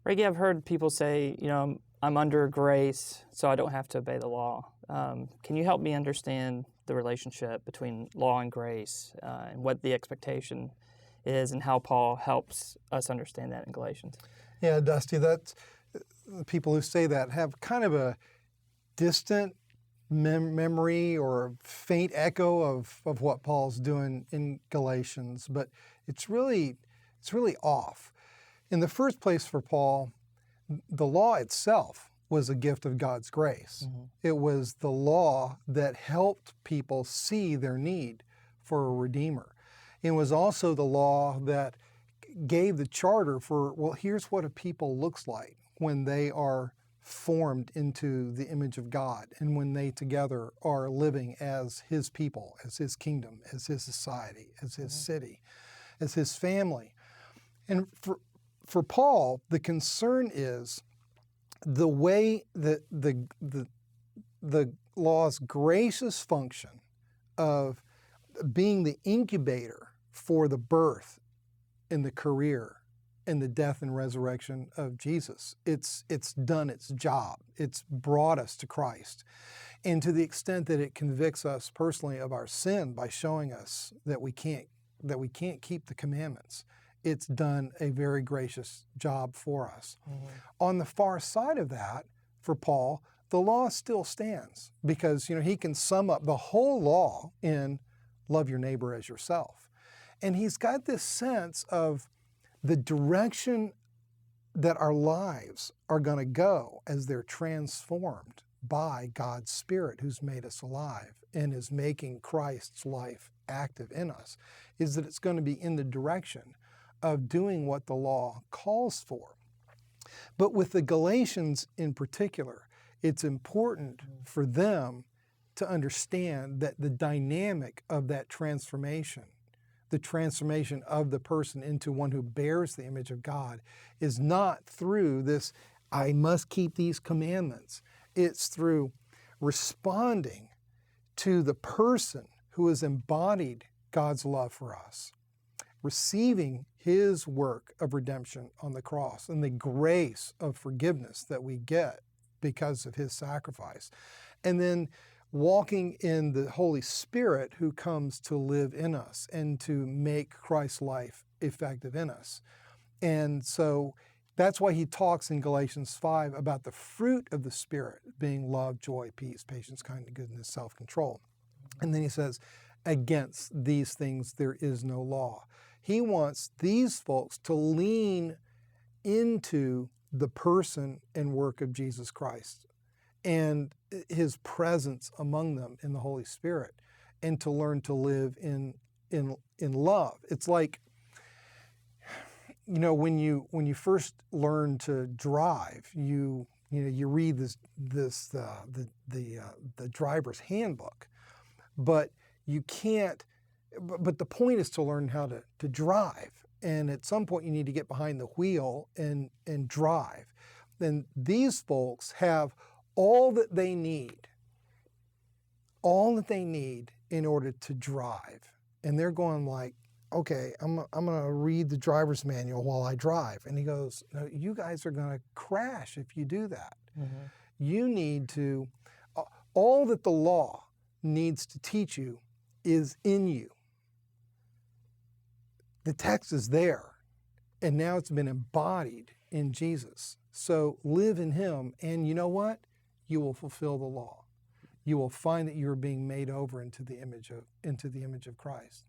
Reggie, I've heard people say, I'm under grace, so I don't have to obey the law. Can you help me understand the relationship between law and grace and what the expectation is and how Paul helps us understand that in Galatians? Yeah, Dusty, that's people who say that have kind of a distant memory or faint echo of what Paul's doing in Galatians, but it's really off. In the first place for Paul, the law itself was a gift of God's grace. Mm-hmm. It was the law that helped people see their need for a Redeemer. It was also the law that gave the charter for, well, here's what a people looks like when they are formed into the image of God and when they together are living as His people, as His kingdom, as His society, as His city, as His family. And for Paul, the concern is the way that the law's gracious function of being the incubator for the birth and the career and the death and resurrection of Jesus. It's done its job. It's brought us to Christ. And to the extent that it convicts us personally of our sin by showing us that we can't keep the commandments, it's done a very gracious job for us. Mm-hmm. On the far side of that, for Paul, the law still stands because he can sum up the whole law in love your neighbor as yourself. And he's got this sense of the direction that our lives are going to go as they're transformed by God's Spirit who's made us alive and is making Christ's life active in us, is that it's going to be in the direction of doing what the law calls for. But with the Galatians in particular, it's important for them to understand that the dynamic of that transformation, the transformation of the person into one who bears the image of God, is not through this, I must keep these commandments. It's through responding to the person who has embodied God's love for us, receiving His work of redemption on the cross and the grace of forgiveness that we get because of His sacrifice, and then walking in the Holy Spirit who comes to live in us and to make Christ's life effective in us. And so that's why he talks in Galatians 5 about the fruit of the Spirit being love, joy, peace, patience, kindness, goodness, self-control. And then he says, against these things there is no law. He wants these folks to lean into the person and work of Jesus Christ and His presence among them in the Holy Spirit, and to learn to live in love. It's like, when you first learn to drive, you read the driver's handbook, but you can't. But the point is to learn how to drive, and at some point you need to get behind the wheel and drive. Then these folks have all that they need in order to drive. And they're going like, okay, I'm going to read the driver's manual while I drive. And he goes, no, you guys are going to crash if you do that. Mm-hmm. You need to, all that the law needs to teach you is in you. The text is there, and now it's been embodied in Jesus. So live in Him, and you know what? You will fulfill the law. You will find that you are being made over into the image of Christ.